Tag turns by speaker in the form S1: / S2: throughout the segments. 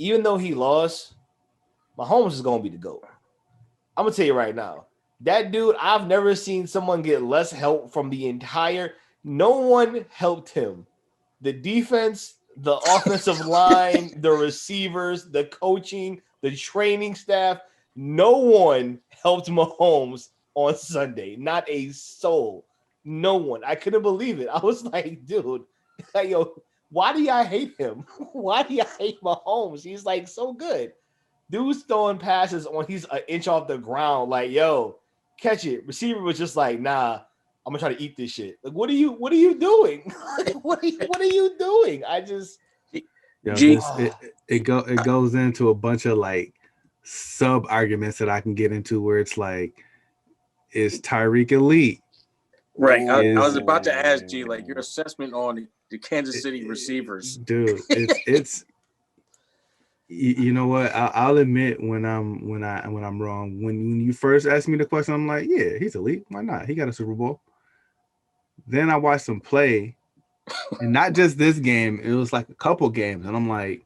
S1: even though he lost, Mahomes is gonna be the GOAT. I'm gonna tell you right now. That dude, I've never seen someone get less help from the entire. No one helped him. The defense, the offensive line, the receivers, the coaching, the training staff. No one helped Mahomes on Sunday. Not a soul. No one. I couldn't believe it. I was like, dude, yo, why do y'all hate him? Why do y'all hate Mahomes? He's like so good. Dude's throwing passes on he's an inch off the ground, like, yo, catch it. Receiver was just like, nah, I'm gonna try to eat this shit. Like, what are you doing? Like, what are you doing? I just
S2: it goes into a bunch of like sub arguments that I can get into where it's like, is Tyreek elite?
S3: Right. I was about to ask G, like, your assessment on the Kansas City receivers.
S2: Dude, it's you know what? I'll admit when I'm wrong. When you first asked me the question, I'm like, yeah, he's elite. Why not? He got a Super Bowl. Then I watched him play, and not just this game. It was like a couple games, and I'm like,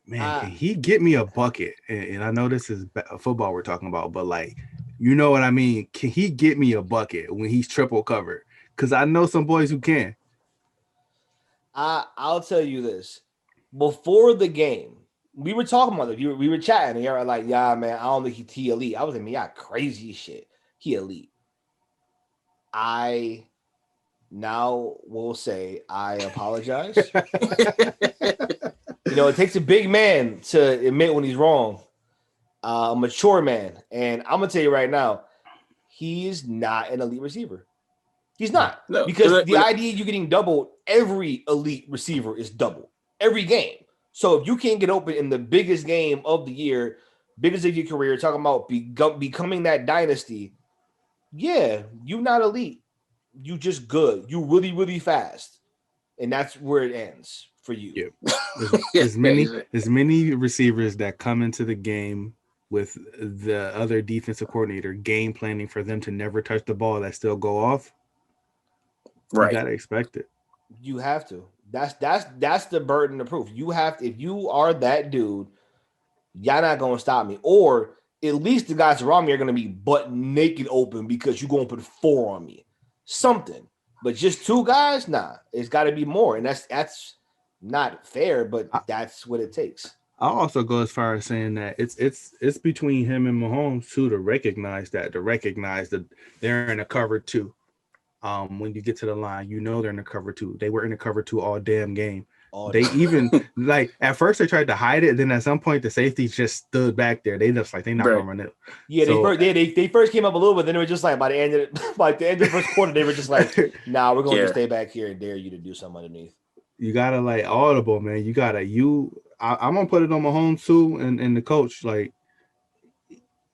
S2: man, can he get me a bucket? And I know this is football we're talking about, but like, you know what I mean? Can he get me a bucket when he's triple covered? Because I know some boys who can.
S1: I'll tell you this. Before the game, we were talking about it. We were chatting, and you were like, yeah, man, I don't think he elite. I was like, man, yeah, crazy shit. He elite. I now will say I apologize. You know, it takes a big man to admit when he's wrong. A mature man. And I'm going to tell you right now, he's not an elite receiver. He's not. No, because the idea you're getting doubled, every elite receiver is doubled. Every game. So if you can't get open in the biggest game of the year, biggest of your career, talking about becoming that dynasty, yeah, you're not elite. You just good. You really, really fast. And that's where it ends for you.
S2: Yeah. There's many receivers that come into the game with the other defensive coordinator game planning for them to never touch the ball that still go off. Right. You gotta expect it.
S1: You have to. That's the burden of proof. You have to, if you are that dude, y'all not gonna stop me. Or at least the guys around me are gonna be butt naked open because you're gonna put 4 on me. Something. But just 2 guys, nah. It's gotta be more. And that's not fair, but that's what it takes.
S2: I'll also go as far as saying that it's between him and Mahomes too to recognize that they're in a cover 2. When you get to the line, you know they're in the cover 2. They were in the cover 2 all damn game. Even like at first they tried to hide it, then at some point the safety just stood back there. They just like they not gonna run it.
S1: Yeah, so, they first came up a little bit, then it was just like by the end of the first quarter, they were just like, nah, we're going to stay back here and dare you to do something underneath.
S2: You gotta like audible, man. You gotta I'm gonna put it on Mahomes too and the coach. Like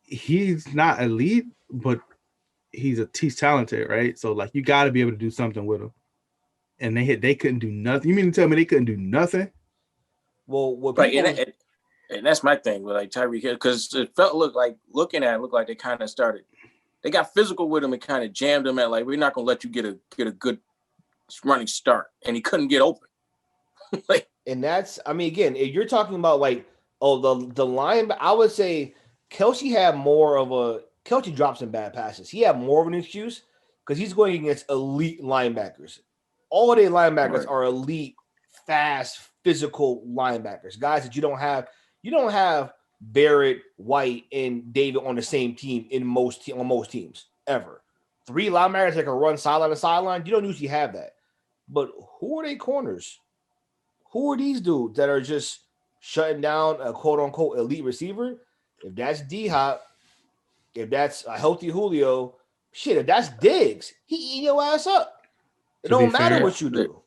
S2: he's not elite, but he's talented, right? So like you got to be able to do something with him. And they couldn't do nothing. You mean to tell me they couldn't do nothing?
S1: Well, what
S3: and that's my thing with like Tyreek Hill, because it looked like they kind of started. They got physical with him and kind of jammed him at like, we're not gonna let you get a good running start, and he couldn't get open.
S1: Like, and that's, I mean, again, if you're talking about like, the line, I would say Kelce drops some bad passes. He had more of an excuse because he's going against elite linebackers. All their linebackers are elite, fast, physical linebackers. Guys that you don't have. You don't have Barrett, White, and David on the same team on most teams ever. 3 linebackers that can run sideline to sideline. You don't usually have that. But who are they corners? Who are these dudes that are just shutting down a quote-unquote elite receiver? If that's D-Hop, if that's a healthy Julio, shit, if that's Diggs, he eat your ass up. It don't matter what you do.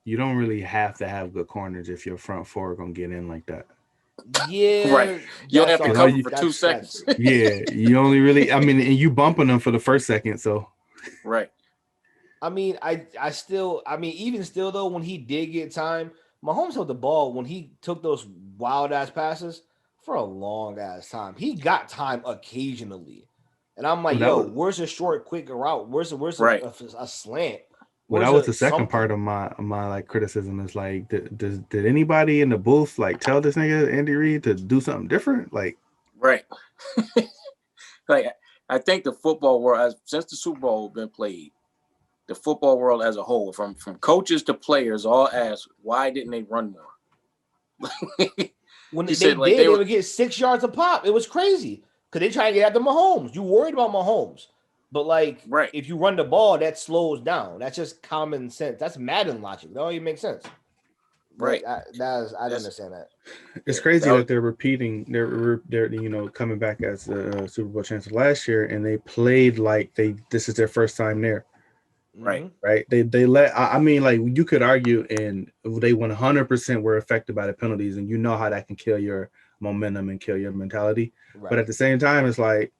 S2: You don't really have to have good corners if your front 4 are going to get in like that.
S1: Yeah.
S3: Right. You only have to cover for 2 seconds.
S2: Yeah. You only really, I mean, and you bumping them for the first second, so.
S3: Right.
S1: I mean, even still though, when he did get time, Mahomes held the ball when he took those wild ass passes for a long ass time. He got time occasionally. And I'm like, where's a short, quick route? Where's a slant?
S2: Well, that was the second part of my like criticism is like, did anybody in the booth like tell this nigga Andy Reid to do something different? Like,
S3: right. Like, I think the football world, since the Super Bowl been played, the football world as a whole, from coaches to players, all asked, why didn't they run more?
S1: When they would get 6 yards a pop. It was crazy because they try to get after Mahomes. You worried about Mahomes, but like, if you run the ball, that slows down. That's just common sense. That's Madden logic. That don't even make sense.
S3: Right.
S1: I don't understand that.
S2: It's crazy that they're repeating. They're coming back as the Super Bowl champions last year, and they played like this is their first time there.
S3: Right.
S2: Right. They let. I mean, like you could argue, and they 100% were affected by the penalties, and you know how that can kill your momentum and kill your mentality. Right. But at the same time, it's like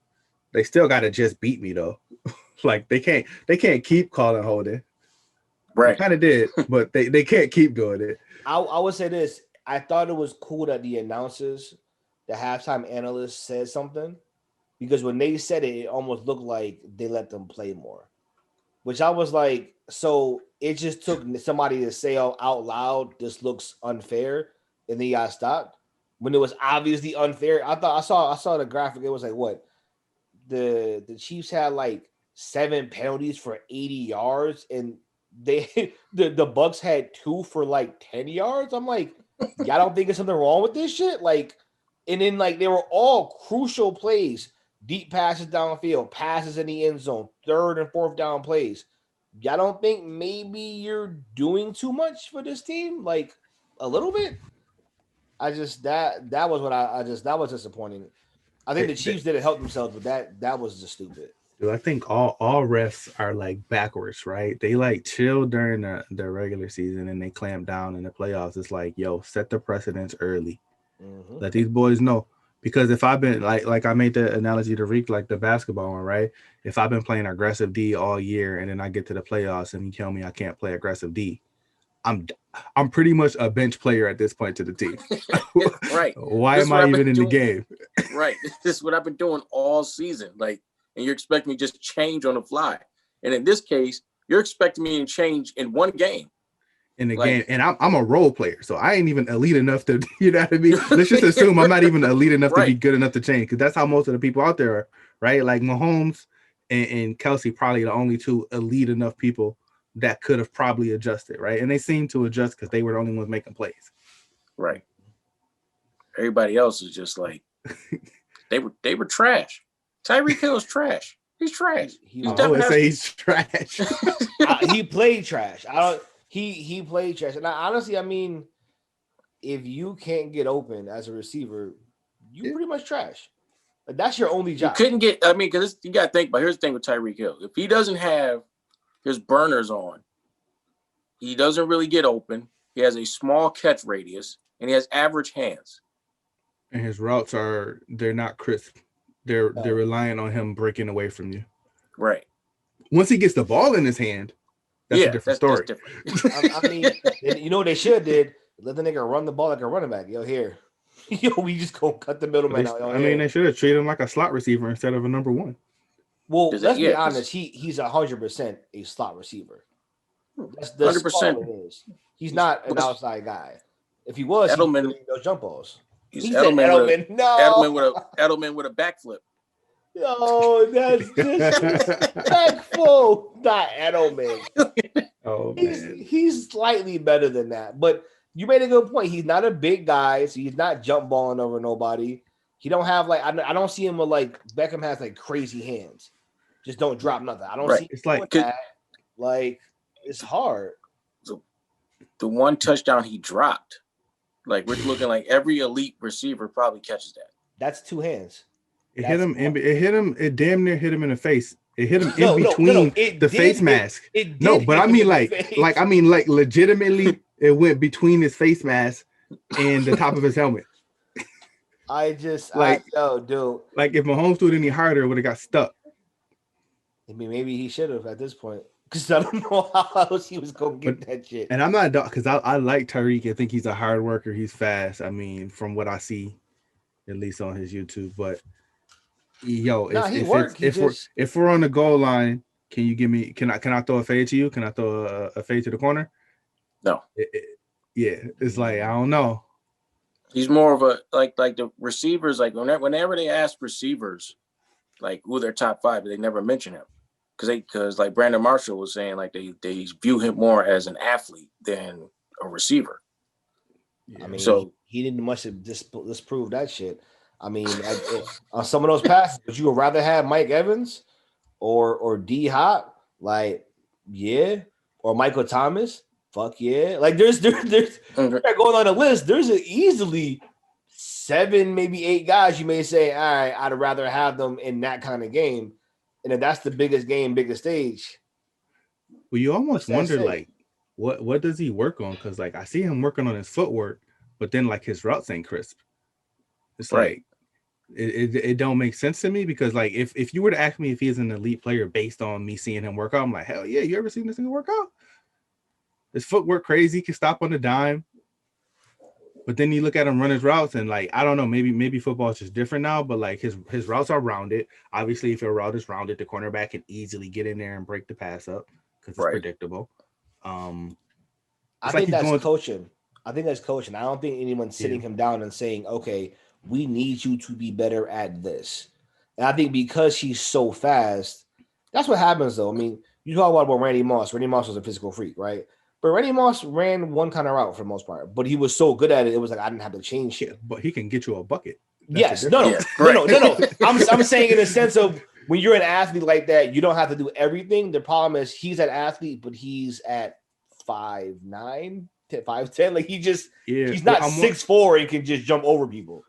S2: they still got to just beat me though. Like they can't keep calling holding.
S3: Right.
S2: They kind of did, but they can't keep doing it.
S1: I would say this. I thought it was cool that the announcers, the halftime analysts said something, because when they said it, it almost looked like they let them play more, which I was like, so it just took somebody to say out loud, this looks unfair, and then you got stopped when it was obviously unfair. I saw the graphic. It was like, what, the Chiefs had like 7 penalties for 80 yards, and they the Bucks had 2 for like 10 yards. I'm like, y'all don't think there's something wrong with this shit? Like, and then like they were all crucial plays, deep passes downfield, passes in the end zone, 3rd and 4th down plays. Y'all don't think maybe you're doing too much for this team? Like a little bit? I just that was what that was disappointing. I think the Chiefs didn't help themselves, but that was just stupid.
S2: Dude, I think all refs are like backwards, right? They like chill during the regular season and they clamp down in the playoffs. It's like, yo, set the precedence early. Mm-hmm. Let these boys know. Because if I've been like I made the analogy to Reek, like the basketball one, right? If I've been playing aggressive D all year and then I get to the playoffs and you tell me I can't play aggressive D, I'm pretty much a bench player at this point to the team.
S3: Right.
S2: Why am I even in the game?
S3: Right. This is what I've been doing all season. Like, and you're expecting me to just change on the fly. And in this case, you're expecting me to change in one game.
S2: In the game. And I'm a role player, so I ain't even elite enough to, you know what I mean? Let's just assume I'm not even elite enough to be good enough to change, because that's how most of the people out there are, right? Like Mahomes and Kelsey, probably the only 2 elite enough people that could have probably adjusted, right? And they seem to adjust because they were the only ones making plays.
S3: Right. Everybody else is just like, they were trash. Tyreek Hill is trash. He's trash.
S2: I would say he's trash.
S1: He played trash. He played trash. And honestly, I mean, if you can't get open as a receiver, you pretty much trash. Like, that's your only job.
S3: You couldn't get, I mean, because you got to think, but here's the thing with Tyreek Hill. If he doesn't have his burners on, he doesn't really get open. He has a small catch radius, and he has average hands.
S2: And his routes they're not crisp. They're relying on him breaking away from you.
S3: Right.
S2: Once he gets the ball in his hand, that's a different story.
S3: That's different.
S1: I mean, you know what they should have did? Let the nigga run the ball like a running back. Yo, here. Yo, we just go cut the middleman out.
S2: They should have treated him like a slot receiver instead of a number 1.
S1: Well, let's be honest. He's 100% a slot receiver. That's 100%. He's not an outside guy. If he was,
S3: Edelman,
S1: he'd those jump balls.
S3: He's Edelman. Edelman with a backflip.
S1: No, that's disrespectful. Not Edelman.
S2: Oh, man.
S1: He's slightly better than that. But you made a good point. He's not a big guy, so he's not jump balling over nobody. He don't have like I don't see him with like Beckham has like crazy hands. Just don't drop nothing. I don't see.
S2: It's like
S1: that. Like it's hard.
S3: So the one touchdown he dropped, like we're looking like every elite receiver probably catches that.
S1: That's 2 hands.
S2: It damn near hit him in the face. It hit him in between the face mask. But I mean like legitimately it went between his face mask and the top of his helmet.
S1: Dude.
S2: Like if Mahomes threw it any harder, it would have got stuck.
S1: I mean, maybe he should have at this point. Because I don't know how else he was going to get that shit.
S2: And I'm not, because I like Tyreek. I think he's a hard worker. He's fast. I mean, from what I see, at least on his YouTube. But, yo, if we're on the goal line Can you give me? Can I throw a fade to you? Can I throw a fade to the corner?
S3: No,
S2: Yeah, it's like I don't know.
S3: he's more of a like the receivers. Like whenever they ask receivers, like who their top five, they never mention him because like Brandon Marshall was saying, like they view him more as an athlete than a receiver.
S2: Yeah.
S1: I mean,
S3: So
S1: he didn't much to disprove that shit. I mean, on some of those passes, would you rather have Mike Evans or D Hop? Like, yeah, or Michael Thomas? Fuck yeah! Like, there's
S3: okay.
S1: going on the list. There's easily 7, maybe 8 guys you may say, all right, I'd rather have them in that kind of game, and if that's the biggest game, biggest stage.
S2: Well, you
S1: What's
S2: almost
S1: that
S2: wonder
S1: say?
S2: like what does he work on? Because like I see him working on his footwork, but then like his routes ain't crisp. It's
S3: Right.
S2: like it don't make sense to me because like if you were to ask me if he's an elite player based on me seeing him work out, I'm like, hell yeah, you ever seen this thing work out? His footwork crazy, can stop on the dime. But then you look at him run his routes and like I don't know, maybe football is just different now, but like his routes are rounded. Obviously, if your route is rounded, the cornerback can easily get in there and break the pass up because it's
S3: Right.
S2: predictable.
S1: I
S2: It's like
S1: think
S2: he's
S1: that's
S2: going.
S1: coaching. I think that's coaching. I don't think anyone's sitting him down and saying, okay, we need you to be better at this. And I think because he's so fast, that's what happens though. I mean, you talk about Randy Moss. Randy Moss was a physical freak, right? But Randy Moss ran one kind of route for the most part, but he was so good at it, it was like I didn't have to change
S2: Yeah,
S1: shit.
S2: but he can get you a bucket. That's the
S1: Yes, no,
S2: difference.
S1: no,
S3: Yeah.
S1: no,
S3: Right.
S1: no, no, no. I'm saying in the sense of when you're an athlete like that, you don't have to do everything. The problem is he's an athlete, but he's at 5'9", 5'10". Like
S2: Yeah.
S1: he's
S2: Well,
S1: not 6'4" and can just jump over people.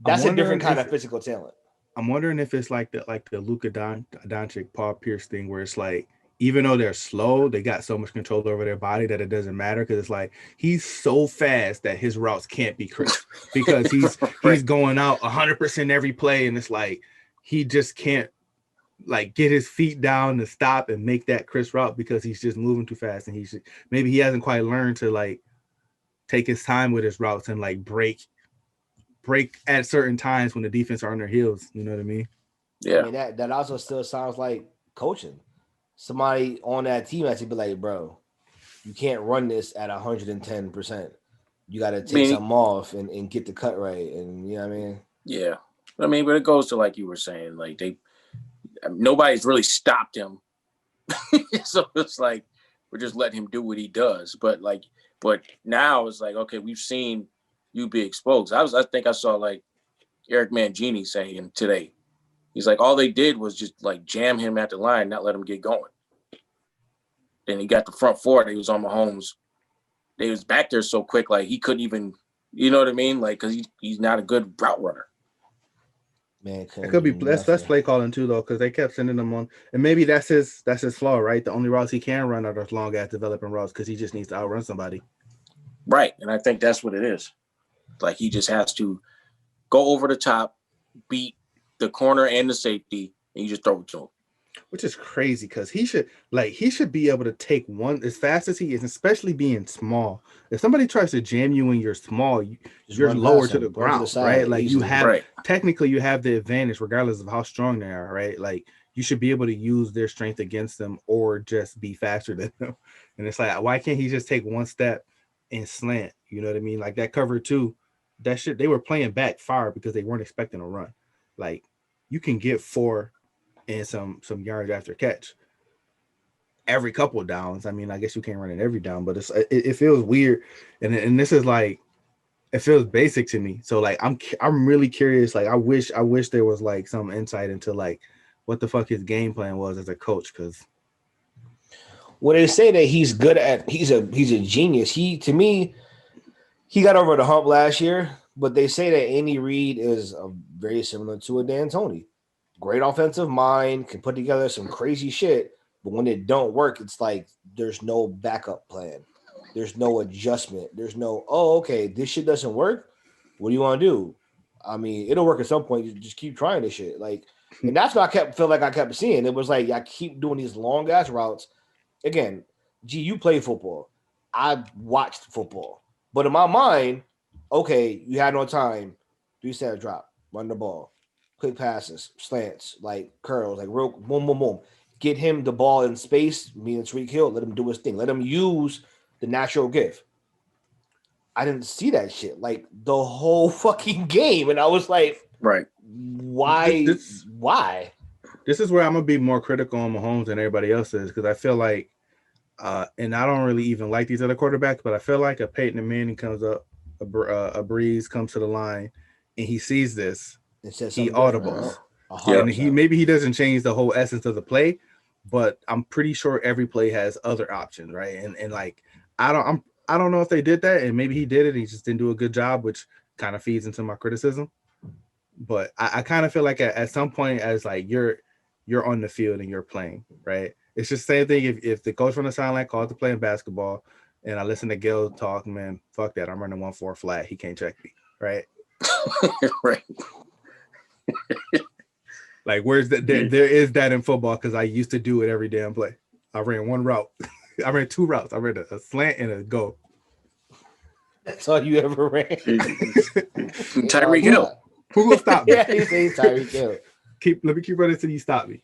S2: I'm
S1: That's a
S2: wondering
S1: different kind
S2: if
S1: of physical talent.
S2: I'm wondering if it's like the Luka Doncic Paul Pierce thing where it's like even though they're slow, they got so much control over their body that it doesn't matter because it's like he's so fast that his routes can't be crisp because he's
S3: Right.
S2: going out 100% every play and it's like he just can't like get his feet down to stop and make that crisp route because he's just moving too fast and maybe he hasn't quite learned to like take his time with his routes and like break at certain times when the defense are on their heels. You know what I mean?
S1: I
S3: Yeah.
S1: mean that also still sounds like coaching. Somebody on that team has to be like, bro, you can't run this at 110%. You got to
S3: I
S1: take
S3: mean,
S1: something off and get the cut right. And you know what I mean?
S3: yeah. I mean, but it goes to like you were saying, like nobody's really stopped him. So it's like we're just letting him do what he does. But now it's like, okay, we've seen you be exposed. I think I saw like Eric Mangini saying today. He's like, all they did was just like jam him at the line, not let him get going. Then he got the front four. He was on Mahomes. They was back there so quick, like he couldn't even, you know what I mean? Like, because he's not a good route runner.
S1: Man,
S2: It
S1: couldn't
S2: could be
S1: do
S2: that's
S1: nothing.
S2: play calling too though, because they kept sending him on, and maybe that's his flaw, right? The only routes he can run are those long ass developing routes because he just needs to outrun somebody.
S3: Right. And I think that's what it is. Like he just has to go over the top, beat the corner and the safety, and you just throw it to him.
S2: Which is crazy because he should be able to take one as fast as he is, especially being small. If somebody tries to jam you when you're small,
S1: Just
S2: you're
S1: run
S2: lower
S1: past
S2: to the
S1: him, run to the
S2: ground, right?
S1: side
S2: Like you
S1: easily.
S2: have
S3: Right.
S2: technically you have the advantage regardless of how strong they are, right? Like you should be able to use their strength against them or just be faster than them. And it's like, why can't he just take one step and slant? You know what I mean? Like that cover two, that shit they were playing back far because they weren't expecting a run. Like you can get 4 and some yards after catch every couple of downs. I mean, I guess you can't run it every down, but it feels weird, and this is like it feels basic to me. So like I'm really curious. Like I wish there was like some insight into like what the fuck his game plan was as a coach because
S1: Well, they say that he's good at he's a genius. He to me, he got over the hump last year, but they say that Andy Reid is very similar to a D'Antoni. Great offensive mind, can put together some crazy shit, but when it don't work, it's like there's no backup plan. There's no adjustment. There's no, oh, okay, this shit doesn't work. What do you want to do? I mean, it'll work at some point. You just keep trying this shit. Like, and that's what I kept seeing. It was like I keep doing these long ass routes. Again, gee, you play football. I watched football. But in my mind, okay, you had no time. 3 step drop, run the ball, quick passes, slants, like curls, like real boom, boom, boom. get him the ball in space, me and Tyreek Hill, let him do his thing. Let him use the natural gift. I didn't see that shit like the whole fucking game. And I was like,
S3: right.
S1: Why? Why?
S2: This is where I'm going to be more critical on Mahomes than everybody else is, because I feel like, and I don't really even like these other quarterbacks, but I feel like a Peyton Manning comes up, a Breeze comes to the line, and he sees this, he audibles. And he doesn't change the whole essence of the play, but I'm pretty sure every play has other options, right? And like I don't know if they did that, and maybe he did it, he just didn't do a good job, which kind of feeds into my criticism. But I kind of feel like at some point, as like you're on the field and you're playing, right? It's just the same thing if the coach from the sideline calls to play in basketball, and I listen to Gil talk, man, fuck that, I'm running 1-4 flat, he can't check me, right?
S3: Right.
S2: Like, where's that? There is that in football, because I used to do it every damn play. I ran one route. I ran two routes. I ran a slant and a go.
S1: That's all you ever ran.
S3: Tyreek Hill.
S2: Who will stop me?
S1: Yeah, he says Tyreek Hill.
S2: Let me keep running until you stop me.